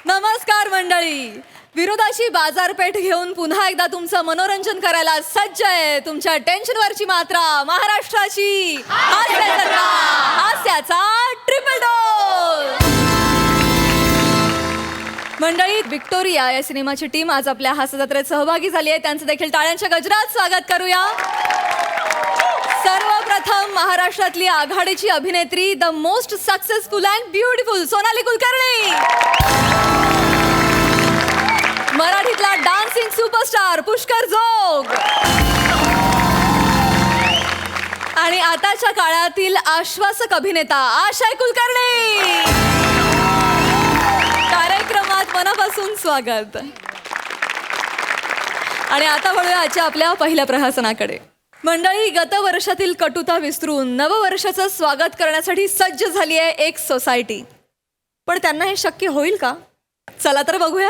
नमस्कार मंडळी. विरोधाची बाजारपेठ घेऊन पुन्हा एकदा तुमचं मनोरंजन करायला सज्ज आहे तुमच्या टेन्शनवरची मात्रा महाराष्ट्राची हास्याचा ट्रिपल डोस. मंडळी, विक्टोरिया या सिनेमाची टीम आज आपल्या हास्यजत्रेत सहभागी झाली आहे. त्यांचं देखील टाळ्यांच्या गजरात स्वागत करूया. सर्वप्रथम महाराष्ट्रातली आघाडीची अभिनेत्री, the most successful and beautiful Sonali Kulkarni. मराठीतला डान्सिंग सुपरस्टार पुष्कर जोग. आणि आताच्या काळातील आश्वासक अभिनेता आशय कुलकर्णी. कार्यक्रमात मनापासून स्वागत. आणि आता वळूया आजच्या आपल्या पहिल्या प्रहसनाकडे. मंडळी, गत वर्षातील कटुता विसरून नववर्षाचं स्वागत करण्यासाठी सज्ज झाली आहे एक सोसायटी. पण त्यांना हे शक्य होईल का? चला तर बघूया.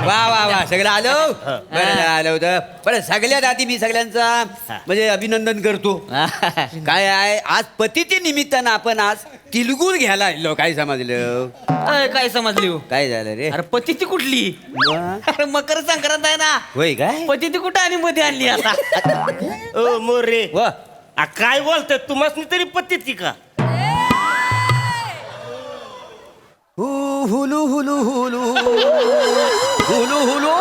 वा वा वा, सगळं आलो. बरं आलं होतं. बरं, सगळ्यात आधी मी सगळ्यांचा म्हणजे अभिनंदन करतो. काय आहे, आज पतीच्या निमित्तानं आपण आज तिलगुल घ्यायला आलो. काय समजलं? काय समजली हो? काय झालं रे? अरे पतिती कुठली? अरे मकर संक्रांत आहे ना. होय काय? पतिती कुठं आणि मध्ये आणली आता? ओ मोरे, वा, काय बोलतोय तुम्हाला तरी पत्ती का? Hulu Hulu Hulu Hulu Hulu.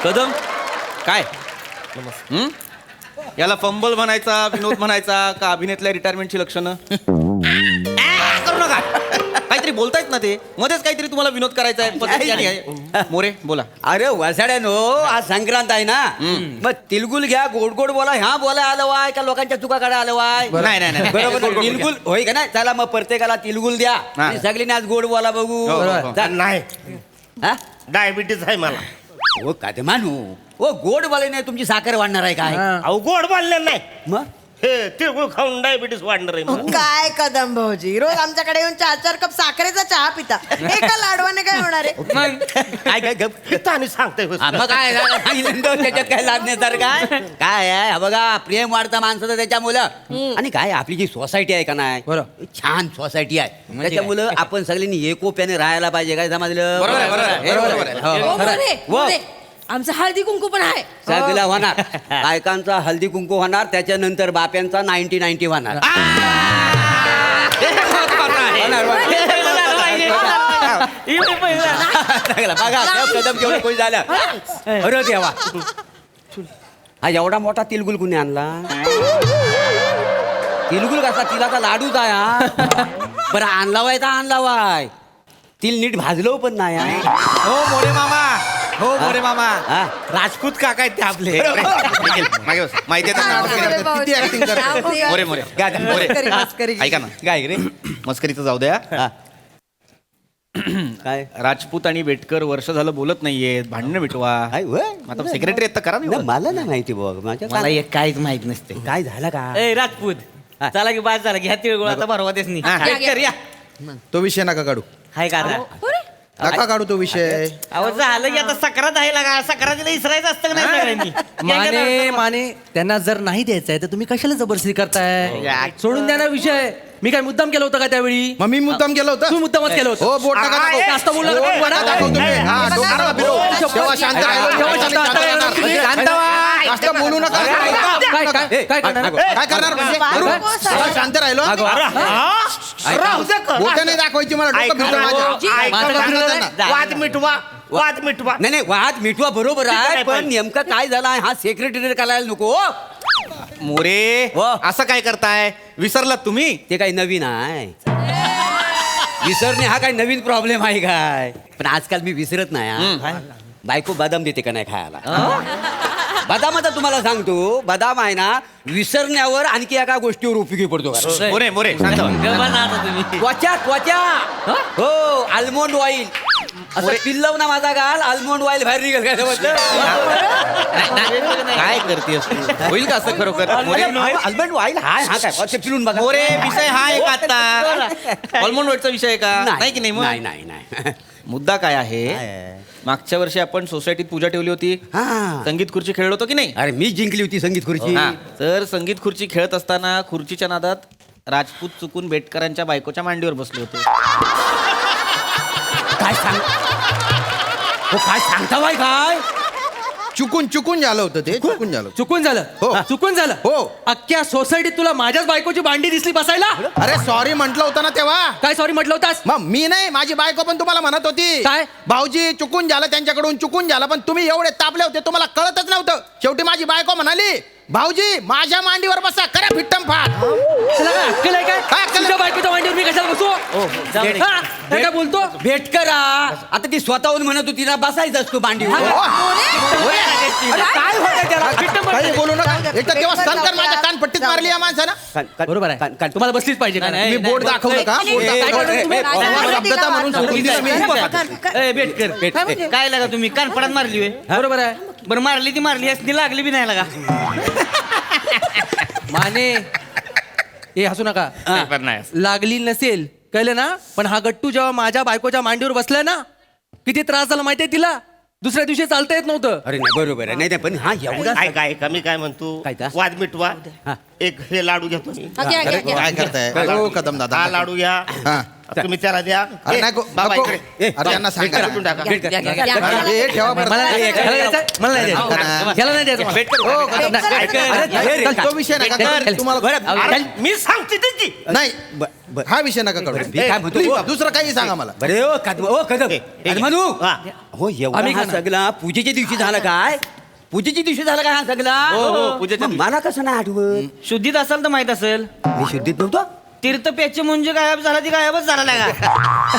Kadam काय याला फंबल म्हणायचा, विनोद म्हणायचा का अभिनेतल्या रिटायरमेंटची लक्षणं? करू नका. काहीतरी बोलतायत ना ते मध्येच, काहीतरी तुम्हाला विनोद करायचा आहे. पद्धती आणि आहे. मोरे बोला. अरे वसाड्यानो, आज संक्रांत आहे ना, मग तिलगुल घ्या, गोड गोड बोला. ह्या बोला आलं वाय का लोकांच्या चुका काढा आलं वाय? नाही, नाही, नाही. बरोबर. गोड गोड तिलगुल होय का नाही? चला मग प्रत्येकाला तिलगुल द्या आणि सगळीने आज गोड बोला बघू. हो, हो, हो. चल. नाही, हा? डायबिटीस आहे मला. हो का ते मानू. हो, गोड बोले नाही तुमची साखर वाढणार आहे काय? अहो गोड बोलले नाही, मग हे तिळगुळ खाऊन डायबिटीस वाढणार आहे मला. काय कदम भाऊजी, रोज आमच्याकडे येऊन 4-4 कप साखरेचा चहा पिता. एका लाडवाने काय होणार आहे? मग काय काय गप. किती आणि सांगताय हो. मग काय सांगितलं त्याच्यात काय लादण्यासारखं काय काय आहे? हा बघा, प्रेम वाढतं माणसाचं त्याच्यामुळं. आणि काय आपली जी सोसायटी आहे का नाही, छान सोसायटी आहे. त्याच्यामुळं आपण सगळ्यांनी एकोप्याने राहायला पाहिजे. काय समजलं? बरोबर आहे, बरोबर आहे, बरोबर आहे. हो, खरं आहे. हो. आमचं हळदी कुंकू पण आहे. सगळं होणार. बायकांचा हल्दी कुंकू होणार, त्याच्यानंतर बाप्यांचा 90-90 होणार. बघा, कदम केवढं खुश झालं. अरे देवा, हा एवढा मोठा तिलगुल कुणी आणला? तिलगुल कसा? तिलाचा लाडूच आहे हा. बरं, आणला वाय तर आणला वाय, तिल नीट भाजलो पण नाही हा. हो मोरे मामा, हो मोरे मामा. हा. राजपूत काका आहेत ते आपले. मागे बस. माहिती आहे त्यांना. किती ऍक्टिंग करतात. मोरे मोरे मोरे. मस्करी. ऐका ना, काय रे, मस्करीचं जाऊ द्या. हा. काय राजपूत आणि बेटकर वर्ष झालं बोलत नाहीयेत, भांडणं मिटवा. काय होय? आता सेक्रेटरी आहेत तर करा नाही, ना. मला नाही माहिती बघ. माझ्या मला एक काहीच माहित नसते. काय झालं का? ए राजपूत, चला की बाद झाला, घ्या तिळगुळ आता भरवा देस नाही. हा. कर या. तो विषय नका काढू, हाय का रे? नका काढू तो विषय. अहो झालं की आता सक्रात आहे लागा. सक्रातीला इसरायचं असतं का नाही सगळ्यांनी? माने माने त्यांना जर नाही द्यायचंय तर तुम्ही कशाला जबरदस्ती करताय? सोडून द्या ना विषय. मी काय मुद्दाम केलं होतं का त्यावेळी? मग मी मुद्दाम केलं होतं. तू मुद्दामच केलं होतं. हो, बोट नका दाखवू. जास्त बोलू नका. बोट नका दाखवू तुम्ही. हा, डोकं नका फिरवू. तेव्हा शांत राहिलो. तेव्हा शांत राहणार. शांत व्हा. जास्त बोलू नका. काय काय काय करणार? काय करणार म्हणजे? करू? तेव्हा शांत राहिलो. राहू दे का? बोटं नाही दाखवायची मला. डोकं ऐका फिरतं ना, माझ्या. ऐका माझं ना. काय फिरलं? वाद मिटवा, वाद मिटवा. नाही नाही, वाद मिटवा बरोबर आहे, नाही पण पाहिजे. नेमकं काय झालं हा सेक्रेटरी करायला नको. मोरे हो. असं काय करताय? विसरलात तुम्ही? ते काही नवीन आहे. विसरणे हा काही नवीन प्रॉब्लेम आहे काय? पण आजकाल मी विसरत नाही हा. बायको बदाम देते का नाही खायला? बदाम आता तुम्हाला सांगतो, बदाम आहे ना विसरण्यावर आणखी एका गोष्टीवर उपयोगी पडतो का? मोरे मोरे शांत व्हा. गप्पा ना आता तुम्ही. त्वचा त्वचा. हो, आल्मोंड ऑइल. असं पिल्लव ना माझा गाल, आल्मोंड ऑइल बाहेर निघेल काय समजलं? काय करतेस तू? होईल का असं खरोखर? मोरे आल्मोंड ऑइल हा हा काय ते पिलून बघा. मोरे विषय हा आहे का आता? ऑलमोंड वेटचा विषय आहे का? नाही की नाही मग? नाही नाही नाही. मुद्दा काय काय आहे आहे? मागच्या वर्षी आपण सोसायटीत पूजा ठेवली होती हा. संगीत खुर्ची खेळलो होतो की नाही अरे मी जिंकली होती संगीत खुर्ची हा. तर संगीत खुर्ची खेळत असताना खुर्चीच्या नादात राजपूत चुकून बेटकरांच्या बायकोच्या मांडीवर बसले होते. काय सांग हो काय सांगता बाय काय चुकून झालं होतं ते चुकून झालं चुकून झालं हो. चुकून झालं हो. अख्ख्या सोसायटीत तुला माझ्याच बायकोची भांडी दिसली बसायला अरे सॉरी म्हटलं होतं ना तेव्हा काय सॉरी म्हटलं होतास मग मी नाही माझी बायको पण तुम्हाला म्हणत होती काय? भाऊजी चुकून झालं त्यांच्याकडून चुकून झालं पण तुम्ही एवढे तापले होते तुम्हाला कळतच नव्हतं शेवटी माझी बायको म्हणाली भाऊजी माझ्या मांडीवर बसा करा फिट्टम फाट तुला काय अक्कल आहे काय काय अक्कल आहे? तुझ्या बायकोच्या मांडीवर मी कशाला बसू हा? हे काय बोलतो भेट करा आता ती स्वतःहून म्हणत होती ना बसायचं असतो मांडीवर अरे काय होतंय त्याला फिट्टम काही पडतंय. बोलू नका एक तर तेव्हा संकर माझ्या कानपट्टीत मारली या माणसानं बरोबर आहे तुम्हाला बसलीच पाहिजे का नाही, मी बोर्ड दाखवलं का नाही, बोर्ड नाही, दाखवलं? नाही, नाही, नाही, तुम्हाला नाही, शब्दता म्हणून नाही, सोडून दिलं मी. ए, भेटकर काय लागा तुम्ही कानपडात मारली होय बरोबर आहे बरं मारली ती मारली असती लागली बी नाही लागा माने हे हसू नका लागली नसेल कळलं ना पण हा गट्टू जेव्हा माझ्या बायकोच्या मांडीवर बसलाय ना किती त्रास झाला माहितीये तिला दुसऱ्या दिवशी चालता येत नव्हतं अरे नाही बरोबर आहे नाही नाही, पण हा एवढा काय काय का मी काय म्हणतो काय का? वाद मिटवा हा. एक हे लाडू घेतो मी हा, घ्या, घ्या, घ्या. काय करताय हो कदम दादा हा लाडू घ्या हा. तुम्ही त्याला द्या अरे ए, नको, बाबा नको. इकडे. अरे यांना सांगा कुठून टाका भेट कर. घ्या, घ्या, घ्या. अरे, हे ठेवा बरं. मला नाही द्यायचं. मला नाही द्यायचं. याला नाही द्यायचं मला. हो, कदम दादा. अरे, चल, तो विषय नका करू. तुम्हाला अरे, मी सांगते त्याची नाही बर. हा विषय नका करू मी काय म्हणतो? Please, दुसरं काही सांगा मला बरे ओ कदम ओ कदम अरे म्हणू हा. हो एवढा आम्ही हा खाणार. सगळा पूजेच्या दिवशी झाला काय पूजेच्या दिवशी झाला काय हा सगळा हो, पूजेच्या मग मला कसं नाही आठवत शुद्धीत असेल तर माहित असेल मी शुद्धीत नव्हतो तीर्थपेचे म्हणजे गायब झाला ती गायबच झाला लागा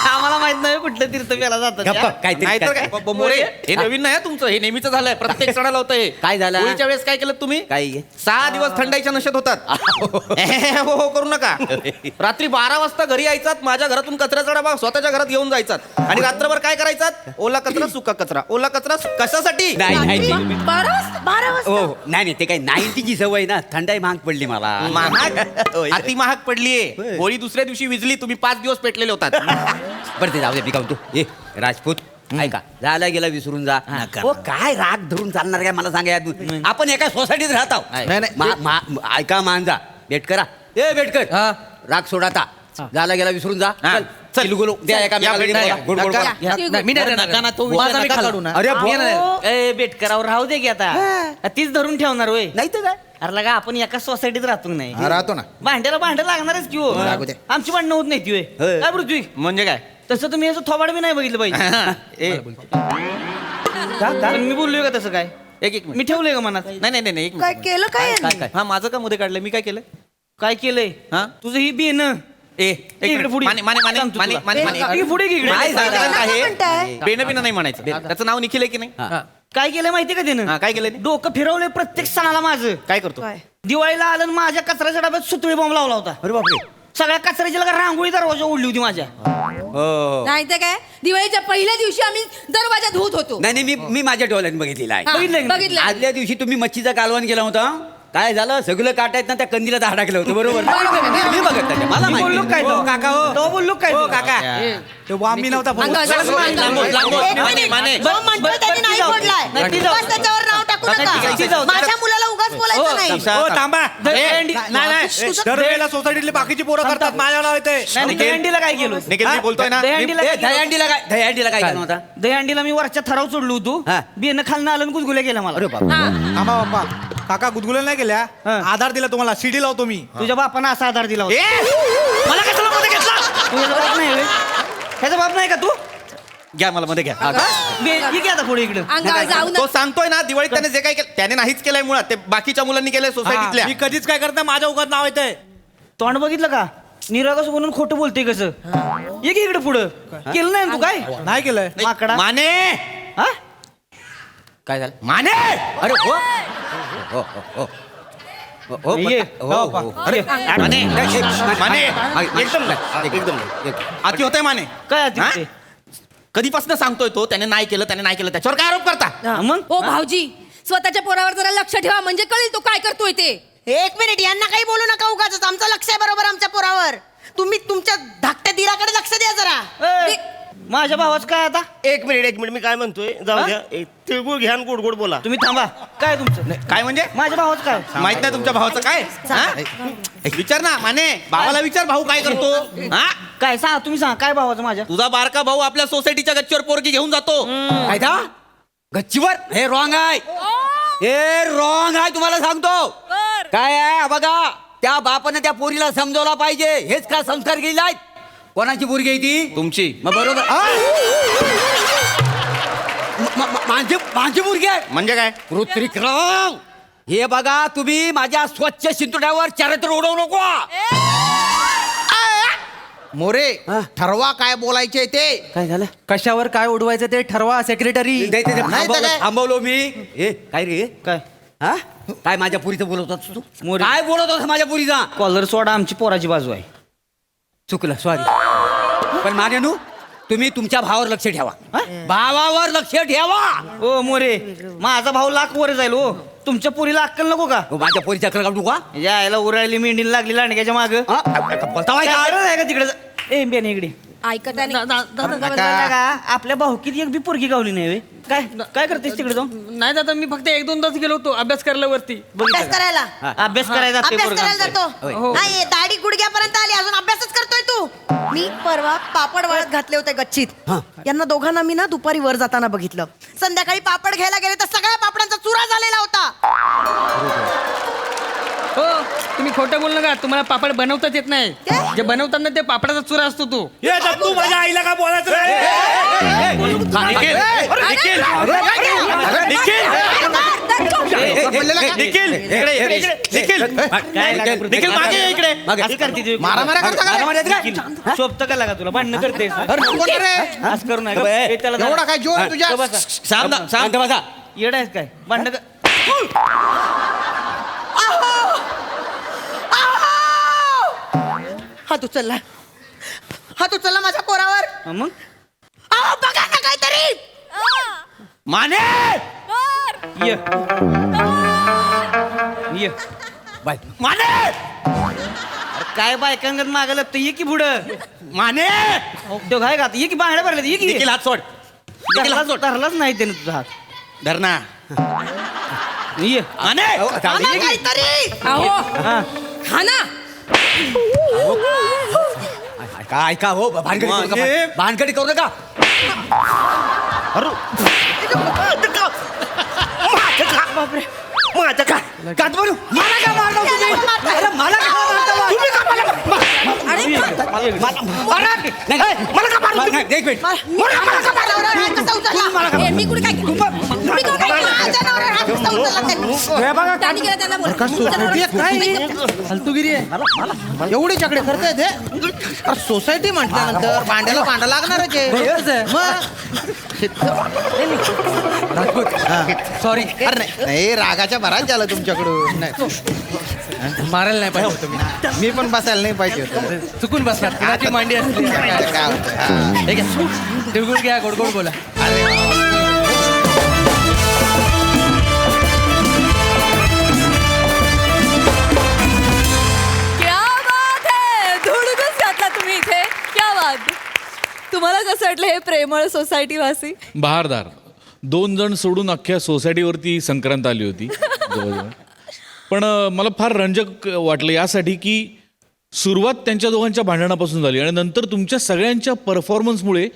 आम्हाला माहित नाही कुठलं तीर्थपेला गप्प, जातात काहीतरी नाहीतर काय काय- मोरे हे नवीन नाही हं तुमचं हे नेहमीच झालंय प्रत्येक सणाला होतं हे काय झालं? होळीच्या वेळेस काय केलं तुम्ही काय 6 दिवस थंडाईच्या नशेत होतात हो हो करू नका रात्री 12 वाजता घरी यायचात माझ्या घरातून कचऱ्याचा डबा स्वतःच्या घरात घेऊन जायचात आणि रात्रभर काय करायचात ओला कचरा सुका कचरा ओला कचरा कशासाठी नाही नाही ते- 12 वाजता हो नाही नाही ते काही 90ची सवय ना थंडाई महाग पडली मला महाग अति महाग पडलीये होळी दुसऱ्या दिवशी विजली तुम्ही 5 दिवस पेटलेले होतात बरं ते जाऊ दे मी काय म्हणतो ए राजपूत ऐका झाला गेला विसरून जा हो काय राग धरून चालणार काय मला सांगा यात. आपण एका सोसायटीत राहत आहोत नाही, नाही. ऐका मांजा भेट करा ए भेट कर हा. राग सोडाता झाला गेला विसरून जा हा. चल चिलगुलू द्या एका या, भेट करा. गोड गोड नका. बोला. नाही, मी नाही देणार. नका ना, तो विषय माझा मी नका खाल्ला. काढू ना. अरे मी नाही देणार. ए बेटकरावर राहू दे की आता तीच धरून ठेवणार होय नाही तर काय अरे लगा आपण एका सोसायटीत राहतो नाही हा, राहतो ना भांड्याला भांडं लागणारच की हो लागू दे. आमची भांडणं होत नाही ती होय. होय. काय पृथ्वी म्हणजे काय तसं तुम्ही याचं थोबाड बी नाही बघितलं पाहिजे ए, पण मी बोललोय का तसं काय एक मिनिट मी ठेवलंय का मनात नाही नाही नाही एक काय मिनिट केलं काय यांनी? हा माझं का मध्ये काढलंय मी काय केलं काय केलंय हा? तुझं ही बेन ए एक इकडे मिनिट. पुढे. माने माने माने सांगतो माने तुला. माने माने पुढे की इकडे काय सांगतात काय आहे म्हणताय? बेन बिन नाही म्हणायचं त्याचं नाव निखिल आहे की नाही हा. काय केलं माहितीये का हा, त्यानं काय केलं ते? डोकं फिरवलंय प्रत्येक सणाला माझं काय करतो काय? दिवाळीला आलं आणि माझ्या कचऱ्याच्या डब्यात सुतळी बॉम्ब लावला होता अरे बापरे सगळ्या कचऱ्याची लगा रांगोळी दरवाजा ओढली होती माझ्या हो नाही तर काय दिवाळीच्या पहिल्या दिवशी आम्ही दरवाजा धुत होतो नाही नाही मी माझ्या डोळ्यात बघितलेला आहे हा, बघितलंय का? बघितलं आदल्या दिवशी तुम्ही मच्छीचा कालवण केला होता काय झालं सगळं काटायत ना त्या कंदीला दहा टाकलं होतं बरोबर मी बघत नाही, मला मी माहिती. बोललो काय हो, काका हो तो बोललो काय हो, तो? काका तो वामी नव्हता बोलत. अंगावर जरा जास्त लांब बोल, लांब बोल. एक माने, मिनिट. माने. जो म्हणतोय त्यांनी नाही फोडलाय नाही, ती जाऊ. उगाच त्याच्यावर नाव टाकू नाही, ती नका जाऊ. माझ्या मुलाला उगाच बोलायचं नाही हो थांबा दहीहंडी- नाही नाही तुझं- सोसायटीतली बाकीची पोरं करतात माझ्या नाव येते दहीहंडीला काय केलं निखिल मी बोलतोय ना दहीहंडीला काय केलं? दह्यांडीला काय केलं होता दहीहंडीला मी वरच्या थराव चढलो होतो हा. बियाणं खालनं आलं आणि गुदगुल्या केला मला अरे बाबा आम्हा बाप्पा काका गुदगुल्या नाही केल्या आधार दिला तुम्हाला सीडी लावतो मी तुझ्या बापानं असा आधार दिला होता ए! मला कशाला मध्ये घेतला तुझ्या बाप नाही होय? ह्याचा बाप नाही का तू घ्या मला मध्ये घ्या ये की आता पुढे इकडं अंगावर जाऊ तो सांगतोय ना दिवाळीत त्याने जे काय केलं त्याने नाहीच केलंय मुळात ते बाकीच्या मुलांनी केलंय सोसायटीतल्या मी कधीच काय करत नाही माझ्या उगाच नाव येतंय तोंड बघितलं का निरागस म्हणून खोटं बोलते कसं ये की इकडे पुढं केलं नाही ना तू काय नाही केलंय माकडा माने हा काय झालं माने अरे हो हो हो हो हो ये. हो, हो, हो. अरे माने माने एकदम एकदम अति होतंय माने काय अति हा? होतंय? कधीपासून सांगतोय तो त्याने नाही केलं त्याच्यावर काय आरोप करता हा, मग हो भाऊजी स्वतःच्या पोरावर जरा लक्ष ठेवा म्हणजे कळेल तो काय करतोय ते एक मिनिट यांना काही बोलू नका उगाच आमचं लक्ष आहे बरोबर आमच्या पोरावर तुम्ही तुमच्या धाकट्या दिराकडे लक्ष द्या जरा ए, माझ्या भावाच काय आता एक मिनिट मी काय म्हणतोय जाऊ द्या तिळगुळ घ्या आणि गोड गोड बोला. तुम्ही थांबा काय तुमचं काय म्हणजे माझ्या भावाच काय माहित नाही तुमच्या भावाचं काय हा? विचार ना माने भावाला विचार भाऊ काय करतो हा काय सांगा तुम्ही सांगा काय भावाचं माझ्या तुझा बारका भाऊ आपल्या सोसायटीच्या गच्चीवर पोरगी घेऊन जातो काय था? गच्चीवर हे रॉंग आहे हे रॉंग आहे तुम्हाला सांगतो काय आहे बघा त्या बापानं त्या पोरीला समजवला पाहिजे हेच का संस्कार केले आहेत कोणाची पोरगी आहे ती तुमची मग बरोबर माझी पोरगी आहे म्हणजे काय ऋत्विक रॉंग हे बघा तुम्ही माझ्या स्वच्छ शिंतोड्यावर चारित्र उडवू नको मोरे ठरवा काय बोलायचे ते काय झालं कशावर काय उडवायचं ते ठरवा सेक्रेटरी. नाही तर काय? थांबवलो मी हे काय रे काय हा काय माझ्या पुरीचं बोलत होतास तू मोरे. काय बोलत होतास माझ्या पुरीचा कॉलर सोडा आमची पोराची बाजू आहे चुकलं सॉरी पण मान्यानू तुम्ही तुमच्या भावावर लक्ष ठेवा भावावर लक्ष ठेवा ओ मोरे माझा भाऊ लाख वर जाईल हो तुमच्या पोरीला अक्कल नको का हो, माझ्या पोरीची अक्कल काढू का यायला उरायली मेंढीला लागली लांडग्याच्या माग हा? बोलता काय? का तिकडे ए बेन इकडे ऐकत आपल्या भाऊकीत एक बी पोरगी गावली नाही व्हय? काय काय करतेस तिकडे जाऊन नाही दादा मी फक्त 1-2 तास गेलो होतो अभ्यास करायला वरती. अभ्यास करायला अभ्यास करायला जाते अभ्यास पोरगा करायला आमचं. जातो नाही दाढी गुडघ्यापर्यंत आली अजून अभ्यासच करतोय तू मी परवा पापड वाळत घातले होते गच्चीत यांना दोघांना मी ना दुपारी वर जाताना बघितलं संध्याकाळी पापड घ्यायला गेले तर सगळ्या पापडांचा चुरा झालेला होता हो तुम्ही खोटं बोल नका तुम्हाला पापड बनवताच येत नाही काय? जे बनवतात ना ते पापडाचा चुरा असतो तो. तू माझ्या आईला का बोलायचं असं करते ती. मारामाऱ्या करता का? मारामाऱ्या करता का? शोभतं का लागा तुला भांडणं करतेस अरे नको ना रे. असं करू नका ए, त्याला एवढा काय जोर तुझ्या शांत बसा येडा आहेस काय भांडणं हात उचलला हात उचलला माझ्या पोरावर मग अहो, बघा ना काहीतरी माने ये ये बाय माने अरे काय बायकांगत मागायला तर ये की पुढं माने तो काय का ये की बांगड्या भरल्या ये की देखील हात सोड देखील हात सोड धरलाच नाही त्याने तुझा हात धरणा ये माने हा ना काहीतरी हा हा ना ऐका हो भानगडी करू नका. भानगडी करू नका बापरे माझं का कात बोलू मला का मारता तुम्ही अरे मला का मारता तुम्ही का मला अरे नाही, मला का मारता नाही, एक मिनिट मला का मारला? हात कसा उचलला? ए, मी कुठे काय केलं? मी कुठे काय केलं? माझ्या नवऱ्यावर हात कसा उचलला त्यांनी? त्यांनी केलं त्यांना बोल. सोसायटी काय फालतूगिरी आहे. एवढी चकडे करताय ते अरे सोसायटी म्हटल्यानंतर भांड्याला भांडा लागणारच आहे मग सॉरी अरे नाही रागाच्या भरात झालं तुमच्याकडून नाही मारायला नाही पाहिजे तुम्ही मी पण बसायला नाही पाहिजे होतं चुकून बसलात कुणाची मांडी असली काय होतं? हा. ठीक आहे तिळगुळ घ्या गोड गोड बोला. क्या बात है धुडगूस घातला तुम्ही इथे क्या बात तुम्हाला कसं वाटलं हे प्रेमळ सोसायटी वासी बहारदार 2 जण सोडून अख्ख्या सोसायटीवरती संक्रांत आली होती जवळजवळ पण मला फार रंजक वाटलं यासाठी की सुरुवात त्यांच्या दोघांच्या भांडणापासून झाली आणि नंतर तुमच्या सगळ्यांच्या परफॉर्मन्समुळे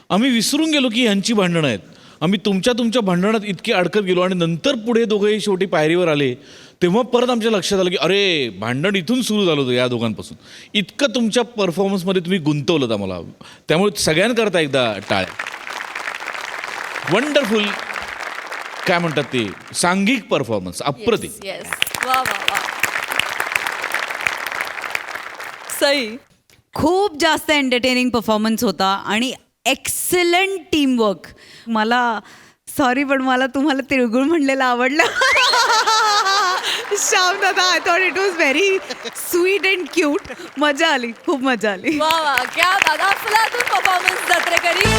आम्ही विसरून गेलो की यांची भांडणं आहेत आम्ही तुमच्या भांडणात इतके अडकत गेलो आणि नंतर पुढे दोघे शेवटी पायरीवर आले तेव्हा परत आमच्या लक्षात आलं की अरे भांडण इथून सुरू झालं होतं या दोघांपासून इतकं तुमच्या परफॉर्मन्समध्ये तुम्ही गुंतवलं आम्हाला त्यामुळे सगळ्यांकरता एकदा टाळ्या वंडरफुल काय म्हणतात ते सांघिक परफॉर्मन्स अप्रतिम येस वा वा वा सई खूप जास्त एंटरटेनिंग परफॉर्मन्स होता आणि एक्सलंट टीमवर्क मला सॉरी पण मला तुम्हाला तिळगुळ म्हणलेलं आवडलं श्याम दादा I thought it was very sweet and cute मजा आली खूप मजा आली वा वा क्या बात अफलातून परफॉर्मन्स जत्रेकरी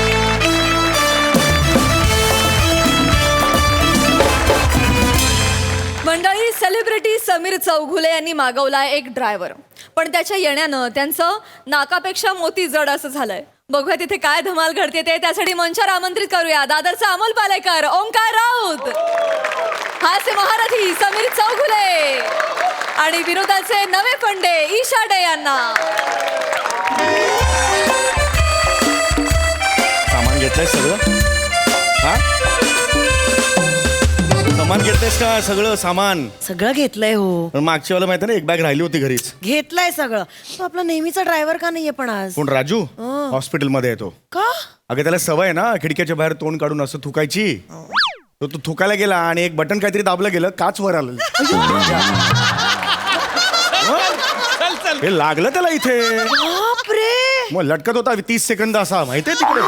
मंडळी सेलिब्रिटी समीर चौघुले यांनी मागवलाय एक ड्रायव्हर पण त्याच्या येण्यानं त्यांचं नाकापेक्षा मोती जड असं झालंय बघूया तिथे काय धमाल घडते ते. त्यासाठी मंचावर आमंत्रित करूया दादरचा अमोल पालेकर, ओंकार राऊत, हास्य महारथी समीर चौगुले आणि विनोदाचे नवे पंडे ईशा डे यांना. सामान घेतलंय सगळं? हा सामान घेतलंयस का सगळं सामान? सगळं घेतलंय हो. पण मागच्या वेळेला माहिती ना एक बॅग राहिली होती घरीच. घेतलंय सगळं. तो आपला नेहमीचा ड्रायव्हर का नाहीये पण आज? कोण राजू? हॉस्पिटलमध्ये येतो. का? अगं त्याला सवय आहे ना खिडकीच्या बाहेर तोंड काढून असं थुकायची. तो थुकायला गेला आणि एक बटन काहीतरी दाबलं गेलं, काच वर आलं. हे लागलं त्याला इथे. बापरे. मग लटकत होता 30 सेकंद असा माहितीये तिकडे.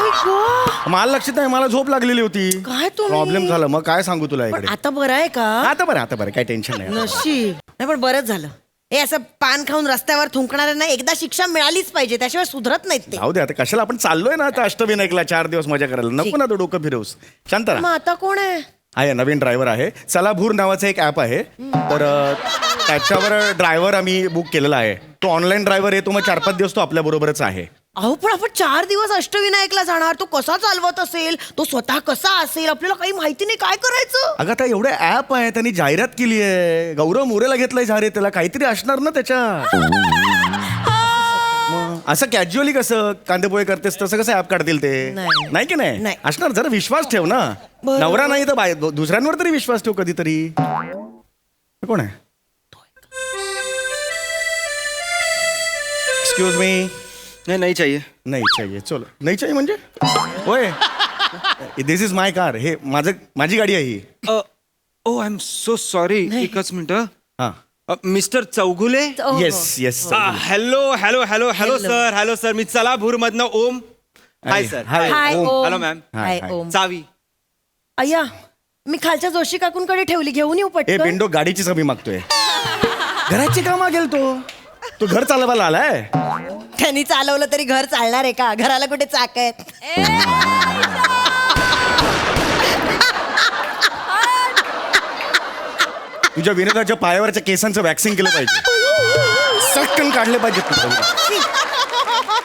मला लक्षात नाही, मला झोप लागलेली होती. काय तुम्ही? प्रॉब्लेम झाला. मग काय सांगू तुला इकडे. आता बरं आहे का? आता बरं काय टेन्शन नाही. नशीब. नाही पण बरंच झालं. हे असं पान खाऊन रस्त्यावर थुंकणाऱ्यांना एकदा शिक्षा मिळालीच पाहिजे, त्याशिवाय सुधरत नाहीत ते. जाऊ दे आता, कशाला आपण चाललोय ना आता अष्टविनायकला 4 दिवस मजा करायला. नको ना तो डोकं फिरवूस. शांत मग राहा. आता कोण आहे? आहे नवीन ड्रायव्हर आहे. चलाभूर नावाचं एक ॲप आहे. तर त्याच्यावर ड्रायव्हर आम्ही बुक केलेला आहे. तो ऑनलाईन ड्रायव्हर आहे. तो मग 4-5 दिवस तो आपल्या बरोबरच आहे. अहो पण आपण 4 दिवस अष्टविनायकला जाणार. तो कसा चालवत असेल, तो स्वतः कसा असेल, आपल्याला काही माहिती नाही. काय करायचं? अगं आता एवढे ॲप आहे, त्यांनी जाहिरात केली आहे. गौरव मोरेला घेतलंय जाहिरात, त्याला काहीतरी असणार ना त्याच्यात. मग असं कॅज्युअली कसं कांदेपोहे करतेस तसं कसं ॲप काढतील ते? नाही. नाही की नाही नाही. असणार. जरा विश्वास ठेव ना. बरं. नवरा नाही तर दुसऱ्यांवर तरी विश्वास ठेव कधीतरी. हे कोण आहे? Excuse me. नाही चाहिए. नाही चाहिए. चलो नाही चाहिए म्हणजे होय. This is my car. हे माझी गाडी आहे ही. Oh I am so sorry. एकच मिनिट. हा mister Chougule. Yes yes. Hello sir. मी चलाभूर मधनं Om. Hi sir. Hi Om. Hello ma'am. Hi Om. चावी. अय्या मी खालच्या जोशी काकूंकडे ठेवली, घेऊन येऊ ए पटकन. बिंडो गाडीचीच हमी मागतोय. घराची का मागेल तो घर चालवायला आलाय. त्यांनी चालवलं तरी घर चालणार आहे का? घराला कुठे चाक आहेत? तुझ्या विनोदाच्या पायावरच्या केसांचं वॅक्सिंग केलं पाहिजे. सटकन काढले पाहिजे.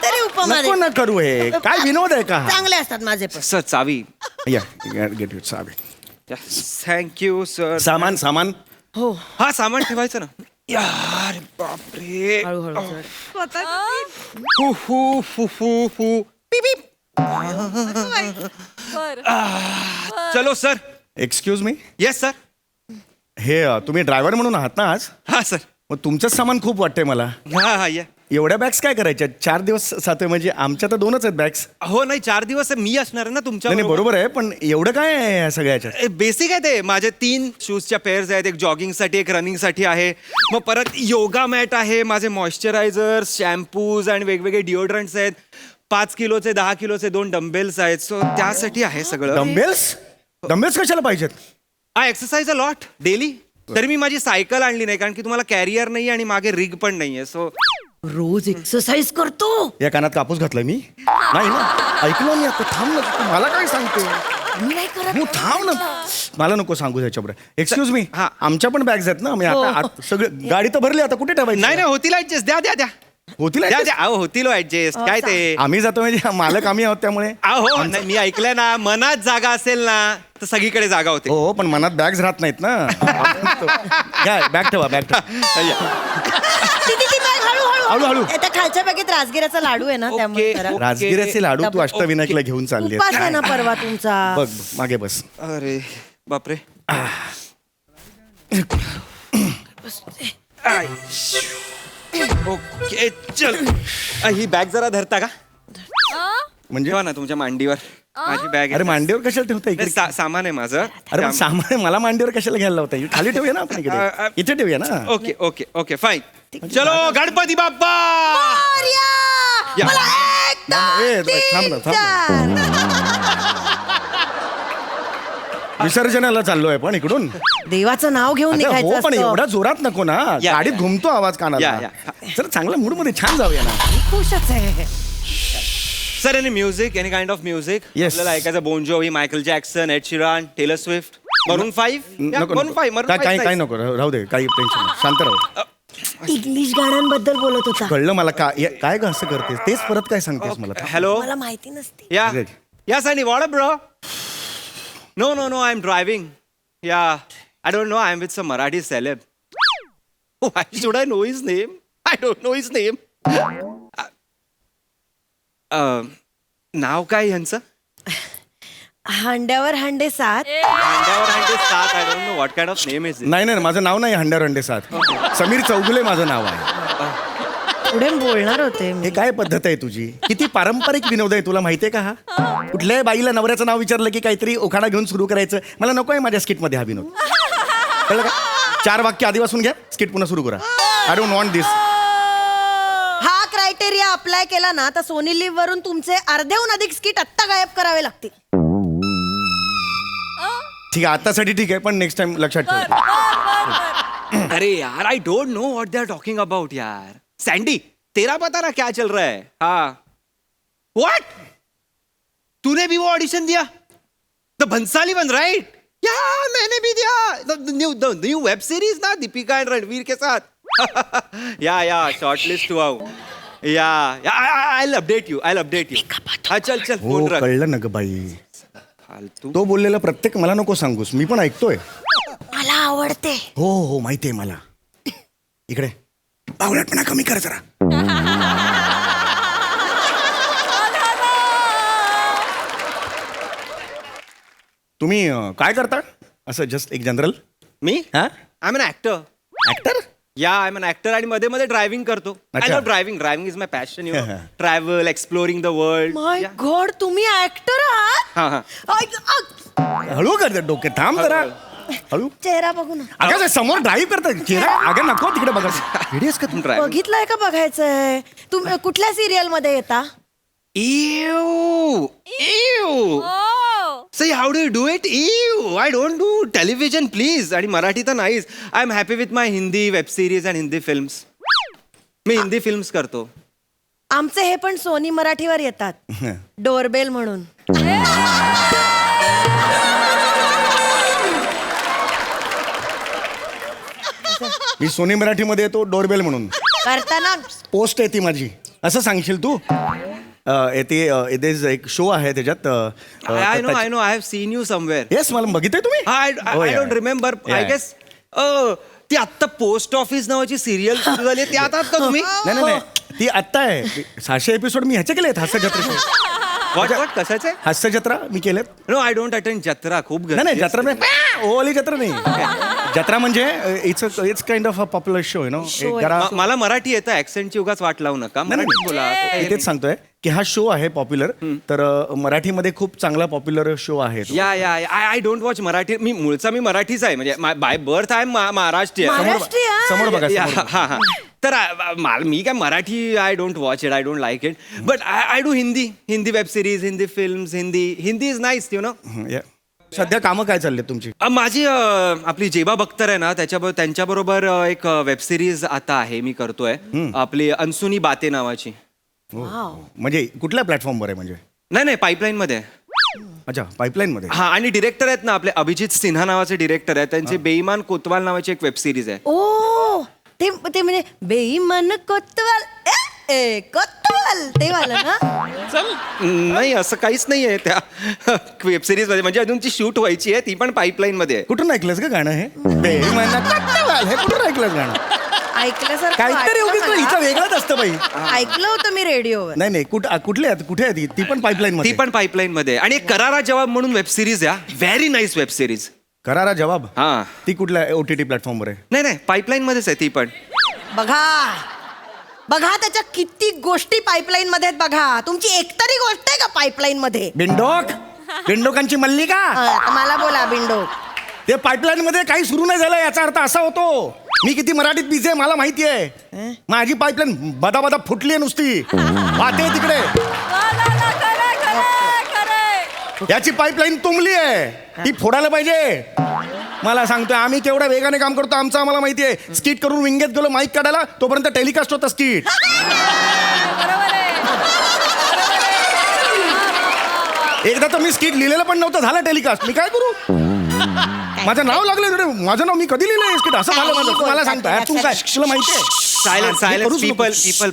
तरी उपमा नको ना करू. हे काय विनोद आहे का हा? चांगले असतात माझे पण. सर चावी. या गेट यू चावी. Thank you sir. सामान हो हा सामान ठेवायचं ना. यार बापरे. हळूहळू सर. हु. चलो sir. Excuse me. Yes sir. हे तुम्ही ड्रायव्हर म्हणून आहात ना आज? हा सर. मग तुमचंच सामान खूप वाटतंय मला. हा या. एवढ्या बॅग्स काय करायच्या? 4 दिवस सातवे म्हणजे आमच्या तर 2च आहेत बॅग्स. हो नाही 4 दिवस मी असणार आहे ना तुमच्या. नाही बरोबर आहे, पण एवढं काय आहे या सगळ्याच्या? बेसिक आहे ते. माझे 3 शूजच्या पेअर्स आहेत. एक जॉगिंगसाठी, एक रनिंगसाठी आहे. मग परत योगा मॅट आहे. माझे मॉइश्चरायझर, शॅम्पूज आणि वेगवेगळे डिओड्रंट्स आहेत. 5 किलोचे 10 किलोचे 2 डंबेल्स आहेत. सो त्यासाठी आहे सगळं. डंबेल्स कशाला पाहिजेत? I exercise a lot daily. तरी मी माझी सायकल आणली नाही कारण की तुम्हाला कॅरियर नाही आणि मागे रिग पण नाहीये. सो रोज एक्सरसाइज करतो. या कानात कापूस घातलाय मी? नाही ना, ऐकलं मी आता. थांब ना, तू मला काय सांगते? मी नाही करत. हो थांब ना, मला नको सांगू त्याच्याबरोबर. Excuse me. हा. आमच्या पण बॅग्स आहेत ना. मी आता सगळं गाडी तर भरली, आता कुठे ठेवायची? नाही होतील ऍडजस्ट. द्या होतील द्या अहो होतील ऍडजस्ट. काय ते आम्ही जातो म्हणजे मालक आम्ही आहोत त्यामुळे. अहो नाही, मी ऐकलंय ना, मनात जागा असेल ना तर सगळीकडे जागा होते. हो पण मनात बॅग्स राहत नाहीत ना. काय बॅग ठेवा. ती बॅग हळूहळू. हळूहळू. त्या खालच्या बॅगेत राजगिराचा लाडू आहे ना, त्यामुळे जरा. राजगिराचे लाडू तू अष्टविनायकला घेऊन चालली उपास आहे ना परवा तुमचा. बघ मागे बस. अरे बापरे. ओके चल. ही बॅग जरा धरता का? म्हणजे ठेवा ना तुमच्या मांडीवर. माझी बॅग अरे मांडीवर कशाला ठेवता इकडे? सामान आहे माझं. अरे पण सामान मला मांडीवर कशाला घ्यायला लावता? खाली ठेवूया ना आपण इकडे. इथे ठेवूया ना. Okay fine. चलो गणपती बाप्पा. या. मला एक, दोन, थांब ना, तीन, चार. विसर्जनाला चाललोय पण इकडून. देवाचं नाव घेऊन अगं, निघायचं हो पण असतं. एवढा जोरात नको ना. या, गाडीत या. घुमतो आवाज कानाला. जर चांगल्या मूड मध्ये छान जाऊया ना. खुशच आहे. Sir any music, any kind of music Yes. आपल्याला ऐकायचं. Bone जोवी, Michael Jackson, add Sheeran, teller Swift, मरून 5. नको मरून 5. काही नको राहू दे. काही टेन्शन नाही. शांत राहू. इंग्लिश गाण्यांबद्दल बोलत होता. कळलं मला काय ग असं करतेस तेच परत काय सांगतेस मला हॅलो मला माहिती नसते. Yeah yeah Sunny what bro no no no I am driving yeah I don't know I am with some Marathi celeb why should I know his name I don't know his name नाव काय ह्यांचं हांड्यावर हांडे सात. अंड्यावर हंडे सात I don't know what kind of name is नाही माझं नाव नाही हंड्यावर अंडे साथ समीर चौगुले माझं नाव आहे. पुढे बोलणार होते. हे काय पद्धत आहे तुझी किती पारंपरिक विनोद आहे तुला माहितीये का हा कुठल्याही बाईला नवऱ्याचं नाव विचारलं की काहीतरी उखाणा घेऊन सुरू करायचं मला नको आहे माझ्या स्किटमध्ये हा विनोद कळलं का 4 वाक्य आधीपासून घ्या स्किट पुन्हा सुरू करा आय डोंट वॉन्ट दिस. हा क्रायटेरिया अप्लाय केला ना तर सोनी लिव्ह वरून तुमचे अर्ध्याहून अधिक स्किट आत्ता गायब करावे लागतील. ठीक आहे आतासाठी ठीक आहे पण नेक्स्ट टाइम लक्षात ठेव. अरे यार I don't know what they are talking about यार सैंडी तेरा पता ना क्या चल रहा है हाँ व्हाट तूने भी वो ऑडिशन दिया द भंसाली वन राइट या मैंने भी दिया द न्यू वेब सीरीज ना दीपिका एंड रणवीर के साथ या शॉर्टलिस्ट हुआ हूँ या आई अपडेट यू हाँ चल हो फोन रख कळलं ना ग बाई फालतू तो बोललेला प्रत्येक मला नको सांगूस मी पण ऐकतोय. मला आवडते. हो माहितीये मला इकडे बावळटपणा कमी कर जरा. तुम्ही काय करता असं जस्ट एक जनरल मी हा I am an actor actor या आय एम एन ऍक्टर आणि मध्ये मध्ये ड्रायव्हिंग करतो आय अच्छा. Love driving is my passion you know travel exploring the world my god तुम्ही ऍक्टर आहात. हा हा हळू कर डोके थांब जरा हळू चेहरा बघू ना. अगं ते समोर ड्राईव्ह करतात चेहरा अगं नको तिकडे बघा व्हिडिओज का तू ड्रायव्हिंग बघितलंय का बघायचंय. तुम्ही कुठल्या सिरियल मध्ये येता. Ew! Say, how do you do it? Ew! I don't do television, please. आणि मराठी तर नाहीच. I am happy with my Hindi web series and Hindi films. Me Hindi films करतो. आमचे हे पण सोनी मराठीवर येतात डोरबेल म्हणून. मी सोनी मराठीमध्ये येतो डोरबेल म्हणून करताना पोस्ट आहे ती माझी असं सांगशील तू येते एक शो आहे त्याच्यात I know I have seen you somewhere. Yes मला बघितलंय तुम्ही I Oh, yeah. Don't remember I Yeah. Guess ती आत्ता पोस्ट ऑफिस नावाची सिरियल सुरू झाली त्या आहात का तुम्ही नाही ती आत्ता आहे 600 एपिसोड मी ह्याचे केलेत हास्य जत्रेचे व्हॉट कशाचे हास्य जत्रा मी केलेत. नो आय डोंट अटेंड जत्रा खूप नाही गर्दी जत्रा असते. नाही ओवाली जत्रा नाही जत्रा म्हणजे it's kind of a popular show no मला मराठी येतं ऍक्सेंटची उगाच वाट लावू नका मराठी बोला तेच सांगतोय की हा शो आहे पॉप्युलर तर मराठीमध्ये खूप चांगला पॉप्युलर शो आहे तो. या आय डोंट वॉच मराठी मी मराठीच आहे म्हणजे बाय बर्थ आहे महाराष्ट्रीयन महाराष्ट्रीयन. समोर बघा या, समोर बघा. हा तर मी काय Marathi I don't watch it I don't like it but I do Hindi web series Hindi films Hindi is nice you know या. सध्या कामं काय चालले तुमची माझी आपली जेबा बख्तर आहे ना त्यांच्याबरोबर एक वेब सिरीज आता आहे मी करतोय आपली अनसुनी बाते नावाची. म्हणजे कुठल्या प्लॅटफॉर्मवर आहे म्हणजे नाही पाईपलाईन मध्ये अच्छा पाईपलाईन मध्ये हा आणि डिरेक्टर आहेत ना आपले अभिजित सिन्हा नावाचे डिरेक्टर आहेत त्यांची बेईमान कोतवाल नावाची एक वेब सिरीज आहे. ओ ते म्हणजे बेईमान कोतवाल कोतवाल ते वाला ना. नाही असं काहीच नाहीये त्या वेब सिरीज मध्ये म्हणजे अजून ती शूट व्हायची आहे ती पण पाईपलाईन मध्ये आहे. कुठून ऐकलंस का गाणं हे हे कुठून ऐकलंस गाणं ऐकलं सर काहीतरी उगीच ना, हिचं वेगळंच असतं बाई. ऐकलं होतं मी रेडिओवर. नाही कुठे आहे ती पण पाईपलाईन ती मध्ये पण पाईपलाईन मध्ये आणि एक करारा जवाब म्हणून वेब सिरीज आहे व्हेरी नाईस वेब सिरीज. करारा जवाब हा ती कुठल्या OTT प्लॅटफॉर्मवर आहे नाही पाईपलाईन मध्येच आहे ती पण. बघा त्याच्या किती गोष्टी पाईपलाईन मध्ये आहेत बघा. तुमची एकतरी गोष्ट आहे का पाईपलाईन मध्ये. बिंडोकांची मल्लिका आता मला बोला बिंडो. ते पाईपलाईन मध्ये काही सुरू नाही झालं याचा अर्थ असा होतो मी किती मराठीत बिझी आहे मला माहिती आहे. माझी पाईपलाईन बदा फुटली आहे नुसती वाहते तिकडे. याची पाईपलाईन तुंबली आहे ती फोडायला पाहिजे. मला सांगतोय आम्ही केवढ्या वेगाने काम करतो आमचं आम्हाला माहिती आहे. स्किट करून विंगेत गेलो माईक काढायला तोपर्यंत टेलिकास्ट होतं स्किट. एकदा तर मी स्किट लिहिलेलं पण नव्हतं झालं टेलिकास्ट मी काय करू. माझं नाव लागलं माझं नाव मी कधी लिहिलंय स्किट असं झालं माझं. मला सांगता तू काय तुला माहिती आहे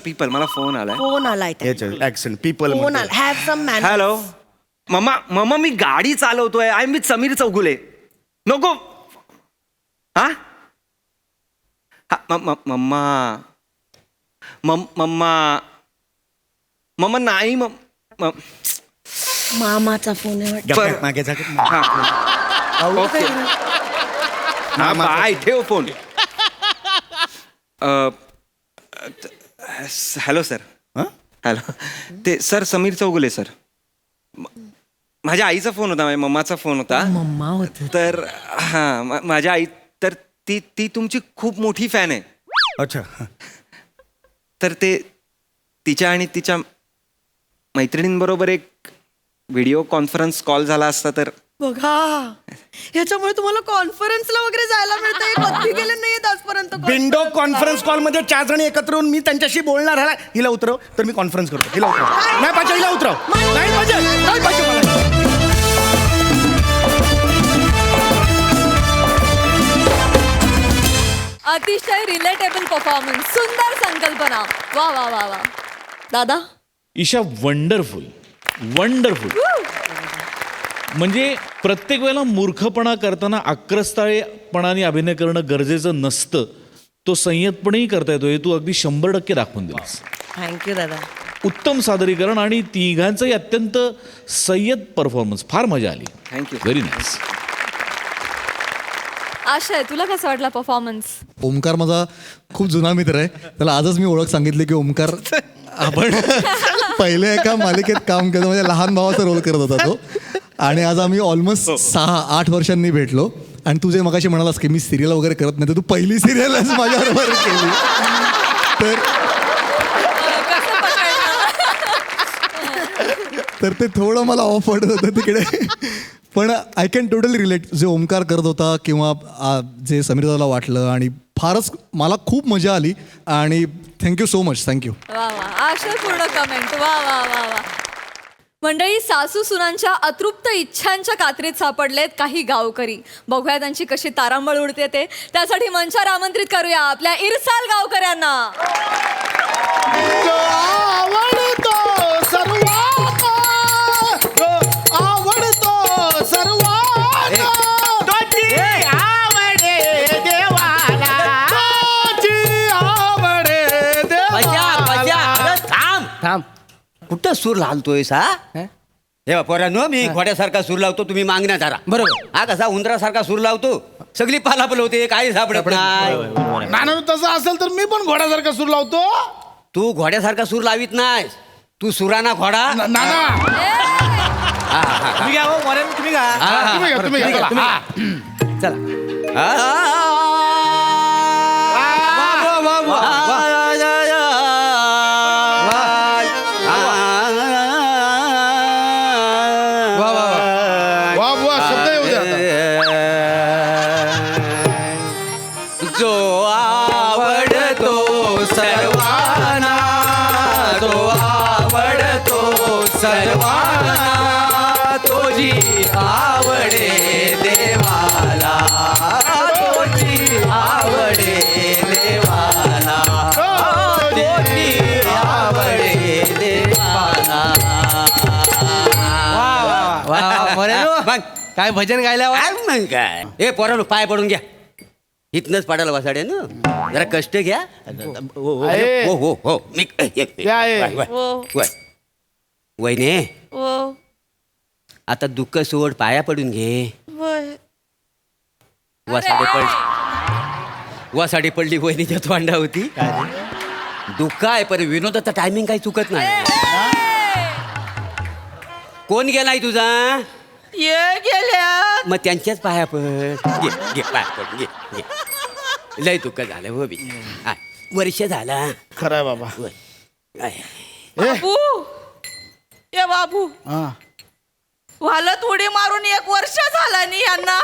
पीपल मला फोन आलाय. फोन आलाय ऍक्सेंट पीपल फोन आला हॅव सम मॅन. हॅलो मम्मा मी गाडी चालवतोय. आय मी समीर चौगुले. नको हा मम्मा मम्मा नाही मामाचा फोन आहे वाटतं. मागे जा. ओके हा बाय ठेव फोन. Hello sir. हॅलो ते सर समीर चौगुले सर. माझ्या आईचा फोन होता, माझ्या मम्माचा फोन होता. मम्मा होत. तर हा माझ्या आई तर ती तुमची खूप मोठी फॅन आहे. अच्छा. तर ते तिच्या आणि तिच्या मैत्रिणींबरोबर एक व्हिडिओ कॉन्फरन्स कॉल झाला असता तर. बघा ह्याच्यामुळे तुम्हाला कॉन्फरन्सला वगैरे जायला मिळतंय. कधी गेले नाहीत आजपर्यंत. विंडो कॉन्फरन्स कॉल मध्ये 4 जणी एकत्र येऊन मी त्यांच्याशी बोलणार आहे. हिला उतरव तर मी कॉन्फरन्स करतो. हिला उतरव. नाही पाहिजे हिला उतरव. नाही पाहिजे नाही पाहिजे मला. अतिशय रिलेटेबल परफॉर्मन्स, सुंदर संकल्पना. वा वा वा वा. दादा ईशा वंडरफुल वंडरफुल. म्हणजे प्रत्येक वेळेला मूर्खपणा करताना आक्रस्ताळेपणाने अभिनय करणं गरजेचं नसतं. तो संयतपणेही करता येतो. हे तू अगदी 100% दाखवून दिलास. थँक्यू दादा. उत्तम सादरीकरण आणि तिघांचंही अत्यंत संयत परफॉर्मन्स. फार मजा आली. थँक्यू. Very nice. आशय तुला कसा वाटला परफॉर्मन्स? ओमकार माझा खूप जुना मित्र आहे. त्याला आजच मी ओळख सांगितली की ओमकार आपण पहिले एका मालिकेत काम केलं, म्हणजे लहान भावाचा रोल करत होता तो. आणि आज आम्ही ऑलमोस्ट 6-8 वर्षांनी भेटलो. आणि तू जे मगाशी म्हणालास की मी सिरियल वगैरे करत नाही, तर तू पहिली सिरियलच माझ्याबरोबर केली. तर ते थोडं मला ऑफ वाटत होतं तिकडे. पण आय कॅन टोटली रिलेट जे ओमकार करत होता किंवा जे समीर दादाला वाटलं. आणि फारच मला खूप मजा आली. आणि थँक्यू सो मच. थँक्यू. वा वा. आशयपूर्ण कमेंट. वा वा वा वा. मंडळी, सासू सुनांच्या अतृप्त इच्छांच्या कात्रीत सापडलेत काही गावकरी. बघूया त्यांची कशी तारांबळ उडते ते. त्यासाठी मंचावर आमंत्रित करूया आपल्या इरसाल गावकऱ्यांना. आवडतो सर्वांना, आवडतो सर्वांना, तोची आवडे देवाला, तोची आवडे देवाला. थांब. कुठं सूर लावतोयस हा? हे पोरांनो, मी घोड्यासारखा सूर लावतो, तुम्ही मागण्या धरा. बरोबर. हा कसा उंदरासारखा सूर लावतो, सगळी पालापल होते, काही सापडत नाही. नाना तसं असेल तर मी पण घोड्यासारखा सूर लावतो. तू घोड्यासारखा सूर लावित नाहीस, तू सुराना घोडा. नाना तुम्ही घ्या हो, मॉरेन तुम्ही घ्या. तुम्ही घ्या. चला. वा वा शब्द येऊ द्या आता. जो आवडतो सर्वांना, जो आवडतो सर्वांना, तोजी आवडे देवाला, तोजी आवडे देवाला, तोजी आवडे देवाला. मग काय भजन गायला मग काय. ए पोरांनो, पाय पडून घ्या. इथनच पाडायला वासाडे ना, जरा कष्ट घ्या. हो हो हो. मी वहिने, आता दुःख सोड, पाया पडून घे. वासाडी पडली वहिनीच्या तोंडा होती. दुःख आहे पण विनोदाचा टायमिंग काही चुकत नाही. कोण गेलाय तुझा? ये गेल्या. मग त्यांच्याच पाया पड. घे घे पाया पड. घे घे. लय दुःख झालं हो बी. वर्ष झाला. खरंय बाबा. बाबू, ये बाबू, वालत उडी मारून 1 वर्ष झाला नी यांना.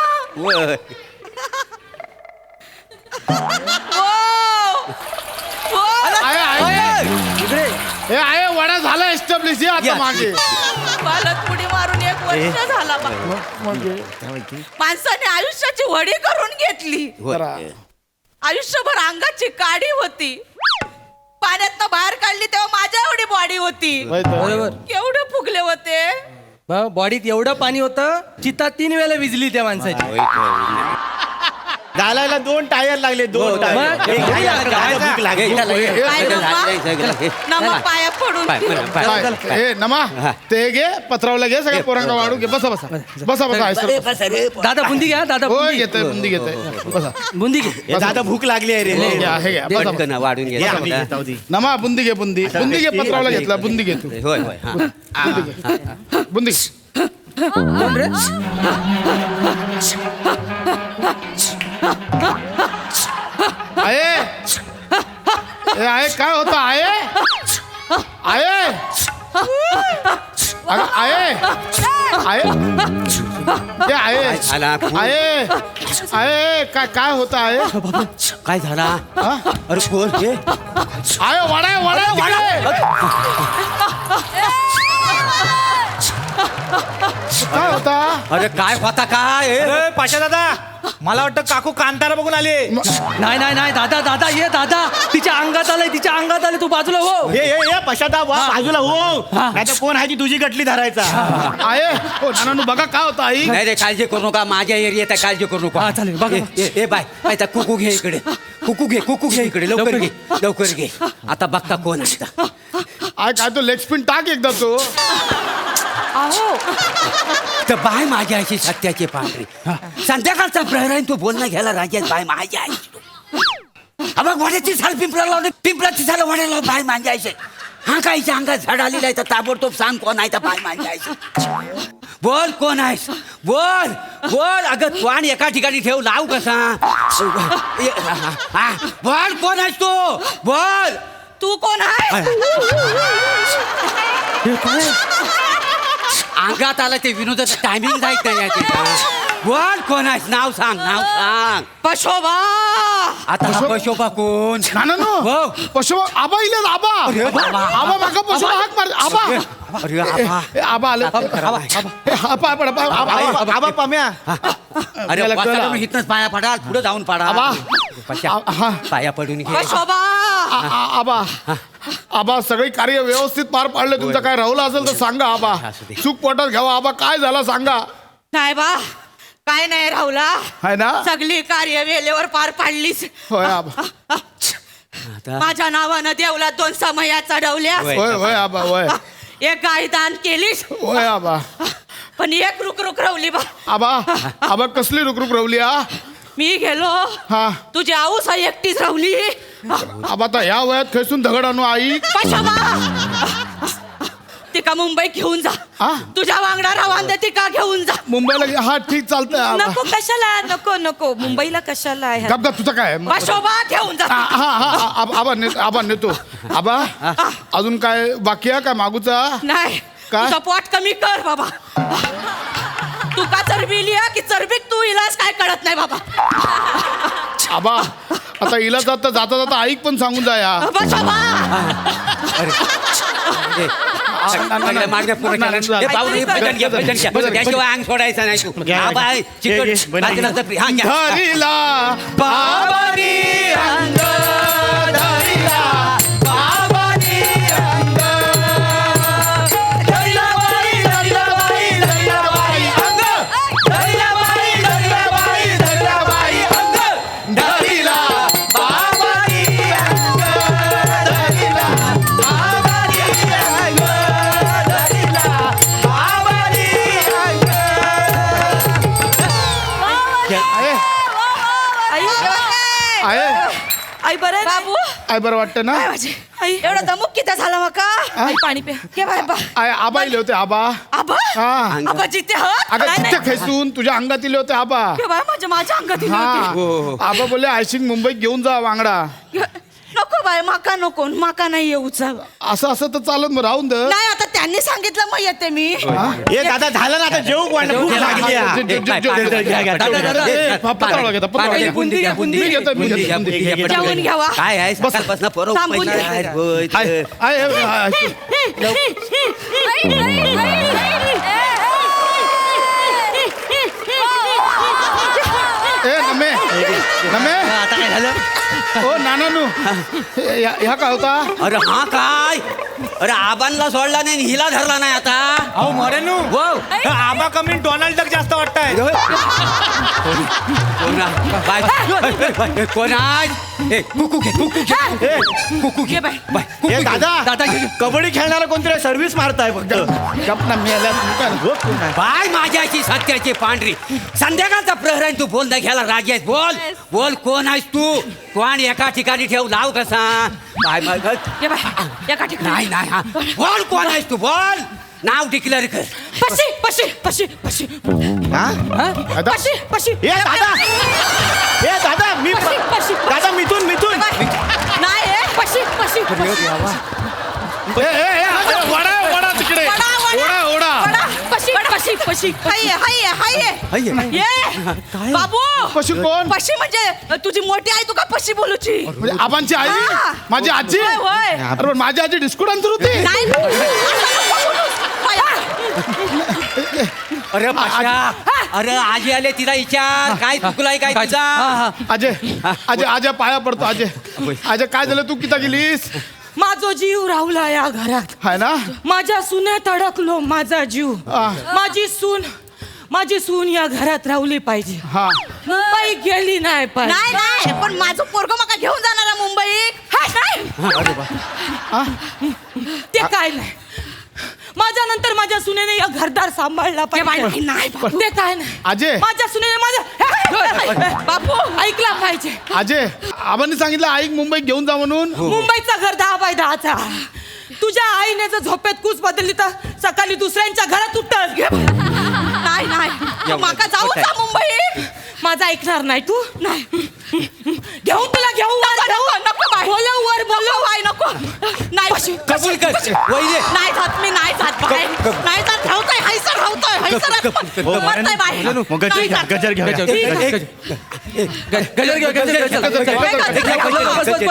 हे आहे वडा झाला एस्टॅब्लिश आता मागे. वालत उडी मारून 1 वर्ष झाला. माणसाने आयुष्याची वडी करून घेतली. आयुष्यभर अंगाची काडी होती. पाण्यात बाहेर काढली तेव्हा माझ्या एवढी बॉडी होती. बरोबर. केवढे फुगले होते. बॉडीत एवढं पाणी होतं चिता 3 वेळेला विजली त्या माणसाची. घालायला 2 टायर लागले 2 टायर. मग? ए, काय लागलं? काय भूक लागली. ए, चला, ए, काय चला, नमा? ए, चला, ए, नमा पाया पडून. पाय, पाय, पाय. ए नमा ते घे पत्रावला घे सगळ्या पोरांना वाढू घे. बसा बसा बसा बसा ए, आयसर. बस, अरे, दादा बुंदी घ्या दादा होय बुंदी. घेतोय बुंदी घेतोय बसा. बुंदी घे. ए, दादा भूक लागली आहे रे हे घ्या, हे घ्या. बसा, बसा. पटकन वाढून घे. ये, आम्ही घेतो आधी. नमा बुंदी घे बुंदी बुंदी घे पत्रावला घेतला बुंदी घे तू होय होय हा. बुंदी कोण रे? आहे ए आहे काय होतं आहे आहे अगं, आहे आहे ते आहे काय झाला? आहे आहे काय काय होतं आहे काय झाला? हा? अरे कोण हे? आहे वाडा वाडा काय होता अरे काय होता काय हे? ए, पाशा दादा मला वाटतं काकू कांतारा बघून आले. नाही नाही नाही दादा दादा ये दादा तिच्या अंगात आलंय तू बाजूला हो. हे पशादा वा बाजूला हो नाही तर कोण आहे ती तुझी गटली धरायचा. आहे हो नानू बघा काय होतं आई नाही रे काळजी करू नका माझ्या एरियात आहे, काळजी करू नका. हा, चालेल, बघा, ए बाय आता कुकू घे इकडे कुकू घे इकडे लवकर घे आता बघता कोण असता. आय काय तो लेग स्पिन टाक एकदा तो तर बाय माझ्या आईची सत्याची पांढरी संध्याकाळचा प्रहराईन तू बोलणं घ्यायला राजात बाय माझ्या आई. अबा वाड्याची साल पिंपळाची साल वाड्याला बाय माझ्या आईचे. हा काहीच्या अंगात झाड आलेला आहे तर ताबडतोब सांग कोण आहे तर बाय माझ्या आईचे. बोल कोण आहेस बोल अगं तू आणि एका ठिकाणी ठेव लाव कसा. बोल कोण आहेस तू बोल. तू कोण आहे. अंगात आलं ते विनोदाचं टायमिंग जायचं नाही याचे. बोल कोण आहेस नाव सांग पशोबा. आता हा पशोबा कोण. नानू हो. पशु आबा इले आबा आबा मागा पशु हाक मार आबा अरे आबा. ए, आबा आले आबा पाम्या अरे याला कळलं. वाचायला इथनच पाया पडाल पुढे जाऊन पाडा आबा. हा. पाया पडून घे. पशोबा. आबा आबा सगळी कार्य व्यवस्थित पार पाडले तुमचं काय राहुल असेल तर सांगा आबा असू दे. चूक पोटात घ्यावा आबा काय झाला सांगा नाही बा काय नाही राहुला आहे ना सगळी कार्य वेळेवर पार पाडलीस. होय आबा आता माझ्या नावानं देवला 2 समया चढवल्या. होय. होय होय आबा होय एक गाय दान केलीस होय आबा पण एक रुक रवली बा. आबा आबा कसली रुकरुक रवली हा मी गेलो हा तुझी आऊस आई एकटीच रावली. आबा आता ह्या वयात खैसून दगड आणू आई पशोबा तिका मुंबई घेऊन जा. हा? तुझ्या वांगडा रवान दे तिका घेऊन जा. मुंबईला हा ठीक चालतंय आबा नको कशाला नको मुंबईला कशाला आहे. गप गप तुझं काय पशोबा घेऊन जा. हा हा हा आबा नेतो आबा अजून काय बाकी आहे काय मागूचा नाही काय? तुझं पोट कमी कर बाबा. तू का चरबी लिहा की चरबीत तू इलाज काय कळत नाही बाबा. आबा आता हिला जाता जाता ऐक पण सांगून जा या पशोबा मागण्या पूर्ण केल्या. हे पाहून हे भजन घे, भजन घ्या. त्याशिवाय अंग सोडायचं नाही तू. आबा आहे, चिकट, बाजूला जपरी. हा, घ्या. धरिला बाबानी अंग धरिला बाबानी अंग धरिला बाई धरिला बाई धरिला बाई अंग धरिला बाई धरिला बाई धरिला बाई अंग धरिला बाबानी अंग धरिला बाबानी अंग धरिला बाबानी अंग आहे आई बरं बाबू आई बरं वाटतं ना आई एवढा दमुक किती झाला मका. आई पाणी पे के बाय बा. आय आबा इले होते आबा आबा हा आबा जिथे अगं जिथे खैसून तुझ्या अंगात इले होते आबा के बाय माझ्या अंगात येते. हा आबा बोलले आयशिंग मुंबईत घेऊन जा वांगडा नको बाय माका नको माका नाही येऊचा. असं असं तर चालत मग राहून दे नाही आता त्यांनी सांगितलं मग येते मी. हे दादा झालं ना आता जेवू कोण भूक लागली आहे. पत्रावळा घेता पत्रावळा बुंदी घ्या, बुंदी. मी घेतो मी घेतो बुंदी. जेवून घ्यावा. काय आहे सकाळपासून परत थांबून घे. आहे, आहे. ए नमे नमे आता काय झालं ओ नानानू ह्या काय होता अरे हा काय अरे आबांना सोडला नाही आणि हिला धरला नाही आता अहो मरेनू आबा कमी डोनाल्ड डक जास्त वाटताय कोण आहे कुकू घे कुकू घे हे दादा कबड्डी खेळणारा कोणतरी सर्व्हिस मारताय फक्त गप्पा मेल्या बाय माझ्याची सत्याची पांढरी संध्याकाळचा प्रहर आहे तू बोल नाही घ्यायला राजी आहेस बोल बोल कोण आहेस तू कोण एका ठिकाणी ठेव लाव कसा बाय एका ठिकाणी नाही नाही हा बोल कोण आहेस तू बोल नाव डिक्लेअर कर पशी पशी पशी पशी पशी पशी हे दादा मी पशी पशी दादा मिथून नाही पशी पशी वडा तिकडे ओढा पशी पशी पशी बाबू पशी कोण पशी म्हणजे तुझी मोठी आई तुका पशी बोलूची म्हणजे आबांची आई माझी आजी होय, होय. अरे पण माझी आजी डिस्को डान्सर होती नाही अरे पाशा अरे आजी आले तिला विचार काय चुकलाय काय तुझा अजय पाया पडतो अजय काय झालं तू किती गेलीस माझा जीव राहुला या घरात हाय ना माझ्या सुनेत अडकलो माझा जीव माझी सून या घरात राहुली पाहिजे हा मुंबई गेली नाही नाही पण माझं पोरग मका घेऊन जाणार आहे मुंबईत ते काय नाही माझ्या नंतर माझ्या सुनेने या घरदार सांभाळला पाहिजे नाही ते काय नाही अजय माझ्या सुनेने माझ्या बापू ऐकला पाहिजे अजय आबांनी सांगितलं आई मुंबईत घेऊन जा म्हणून मुंबईचा घर 10/10चा तुझ्या आईने जर झोपेत कूच बदलली तर सकाळी दुसऱ्यांच्या घरात उठत नाही माका जाऊ का मुंबईत माझा ऐकणार नाही तू नाही घेऊन तुला घेऊ नको बोलव बाय नको नाही कबूल कर वैरे नाही जात मी नाही जात बाय नाही जात राहतोय हैसर मरतोय बाय गजर घ्या गजर घे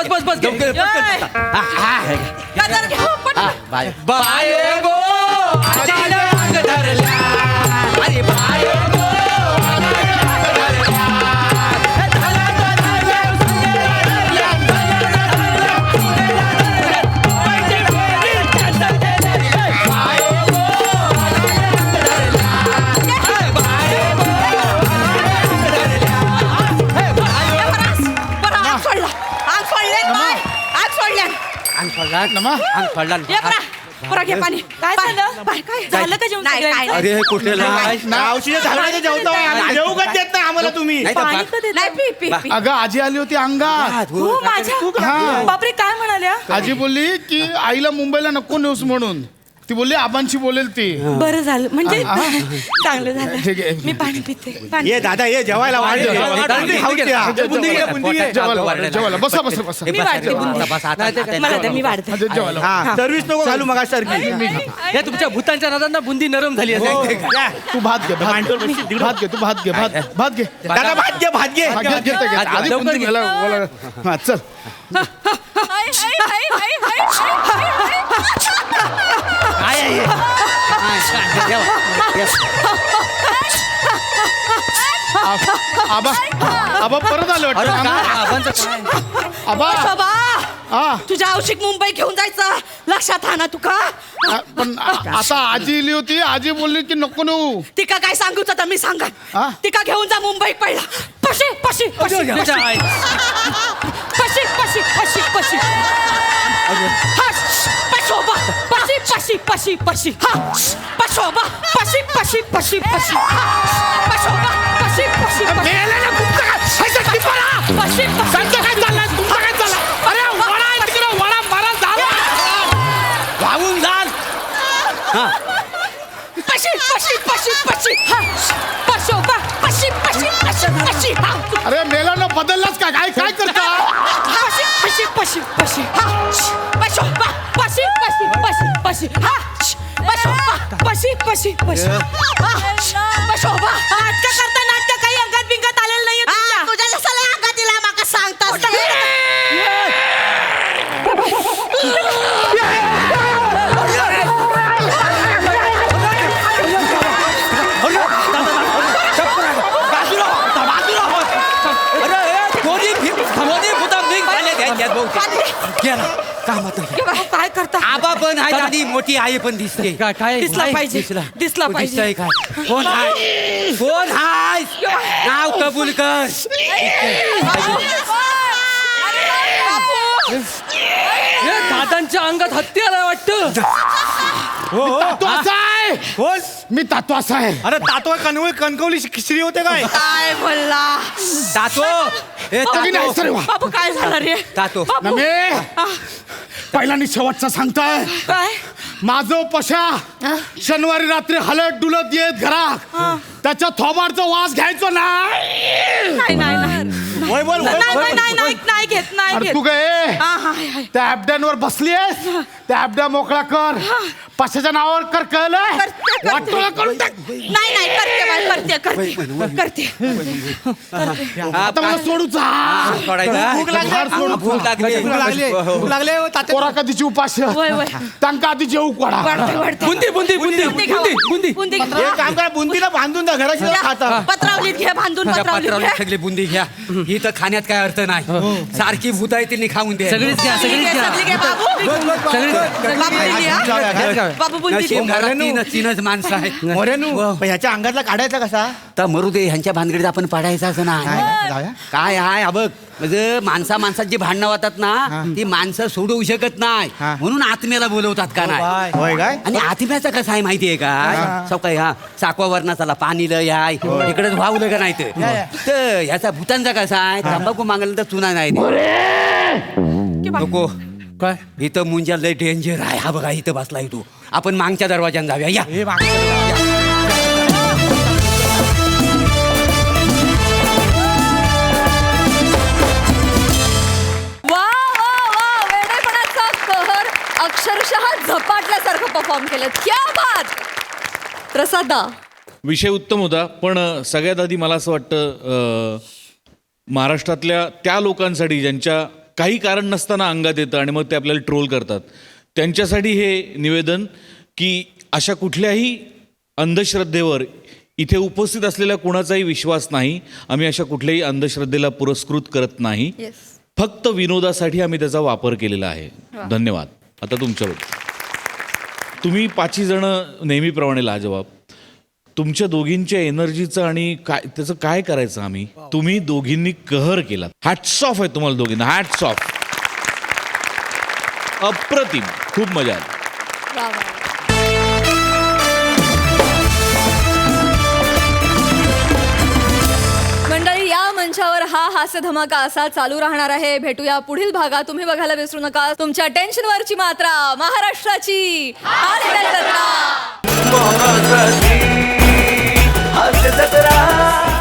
बस गजर घेऊ पण बायगो आजीला अंग धरल्या अरे बायगो घे पाणी काय झालं काय झालं का जेवण अरे कुठे औषध झालं जेवू का देत नाही आम्हाला तुम्ही नाही पी अगं आजी आली होती अंगात हो माझ्या बापरे काय म्हणाल्या आजी बोलली की आईला मुंबईला नको नेऊस म्हणून ती बोलली आबांशी बोलेल ती बरं झालं म्हणजे चांगलं ठीक आहे. झालं मी पाणी पिते ये दादा ये जेवायला जेवायला बसा मी वाढते बुंदी मला द्या, मी वाढते जेवायला सर्व्हिस नको घालू मगा सारखी या तुमच्या भूतांच्या नादांना बुंदी नरम झाली असेल. तू भात घे भात घे दादा भात घे आधी बुंदी घाला. हा, चल काय आहे आबा परत आलं वाटतं आबांचं काय आबा हा तुझ्या औषध मुंबई घेऊन जायचं लक्षात हा ना तुका पण आता आजी इली होती आजी बोलली की नको नेऊ तिका काय सांगूच आता मी सांगा हा? तिका घेऊन जा मुंबईत पडला पशी पशी पशी त्याच्या आई. पशी पशी पशी पशी पशोबा पशी पशी पशी पशी हा पशोबा पशी पशी पशी पशी पशोबा पशी पशी वाहून जाल पशी पशी पशी पशी हा पशोबा पशी पशी पशी पशी हा अरे मेला बदललाच का काय काय करता पशी पशी पशी पशी हा पशोबा पशी पशी पशी पशी हा पशोबा पशी पशी पशी पशोबा नाटक करता नाटक काही अंगात बिंगात आलेलं नाहीये तुझ्या तुझ्या लसाला अंगात दिला माका सांगतास अरे गेला कामात नाही. काय करता आबा पण आहे आणि मोठी आई पण दिसते. काय दिसला पाहिजे दिसला पाहिजे. दिसतंय काय? कोण हाय? कोण हाय? नाव कबूल कर. दादांच्या अंगात हत्यार आहे वाटतं. तातो असा आहे कोण मी तातो असा आहे अरे तातो कणकवली खिचडी होते काय काय बोलला तातो हे तुम्ही नाही सर तातो वा. बाबू काय झालं रे तातो नमे पहिला आणि शेवटचा सांगताय काय माझं पशा शनिवारी रात्री हलत डुलत येत घरात त्याच्या थोबाडचा वास घ्यायचो नाही. नाही नाही नाही होय बोल होय नाही बोल. नाही नाही नाही घेत नाही अरे घेत तू काय हा, हा, हा. त्या ऍबड्यांवर बसलीयस त्या ऍबड्या मोकळा कर पशाच्या नावावर कर कळलंय करते. वाटोळा करून टाक. नाही नाही करते बाई, करते आता मला सोडूचा भूक लागली. भूक लागली भूक लागली हो, तात्या. पोरा कधीची उपास होय, होय. त्यांका आधी जेऊ कोडा वाढते वाढते बुंदी बुंदी बुंदी बुंदी खावा. बुंदी बुंदी एक काम करा बुंदीला बांधून द्या घराची खाता पत्रावलीत घ्या बांधून पत्रावलीत पत्रावली घ्या सगळी बुंदी घ्या. ही तर खाण्यात काय अर्थ नाही. सारखी भूत आहे तिने खाऊन द्या. सगळीच घ्या सगळी सगळीच घ्या, सगळी घ्या, बाबू. बाबू बुंदी घ्या. बाबू बुंदी नशीब घरात तीनच माणसं आहेत. मोरेनू पण ह्याच्या अंगातला काढायचा कसा तर मरू दे ह्यांच्या भानगडीत आपण पाडायचं असं नाही. जाऊया काय आहे बघ म्हणजे माणसात जी भांडणं होतात ना ती माणसं सोडवू शकत नाही म्हणून आत्म्याला बोलवतात का नाही. होय काय आणि आत्म्याचं कसं आहे माहितीये का सकाळी साकवा वर्णाचाला पाणी ल याय इकडेच वावलं का नाही तर ह्याचा भूतांचा कसा आहे तंबाखू मागलं तर चुना नाही नको काय इथं मुंजा लय डेंजर आहे. हा बघा इथं बसलाय तू आपण मागच्या दरवाज्यानं जाऊया या. हे मागं. वा वा वा वेडेपणाचा कहर अक्षरशः झपाटल्यासारखं परफॉर्म केलं. क्या बात प्रसादा. विषय उत्तम होता पण सगळ्यात आधी मला असं वाटतं महाराष्ट्रातल्या त्या लोकांसाठी ज्यांच्या काही कारण नसताना अंगात येतं आणि मग ते आपल्याला ट्रोल करतात त्यांच्यासाठी हे निवेदन की अशा कुठल्याही अंधश्रद्धेवर इथे उपस्थित असलेल्या कुणाचाही विश्वास नाही. आम्ही अशा कुठल्याही अंधश्रद्धेला पुरस्कृत करत नाही. येस फक्त विनोदासाठी आम्ही त्याचा वापर केलेला आहे. धन्यवाद. आता तुमच्याबरोबर तुम्ही 5 जण नेहमीप्रमाणे लाजवाब. तुमच्या दोघींच्या एनर्जीचं आणि काय त्याचं काय करायचं आम्ही. तुम्ही दोघींनी कहर केला. हॅट्स ऑफ आहे तुम्हाला दोघींना. Hats off. अप्रतिम. खूप मजा आली. वा वा. मंडळी या मंचावर हा हास्य धमाका असा चालू राहणार आहे. भेटूया पुढील भागात. तुम्ही बघायला विसरू नका तुमच्या टेन्शनवरची मात्रा महाराष्ट्राची हास्य जत्रा.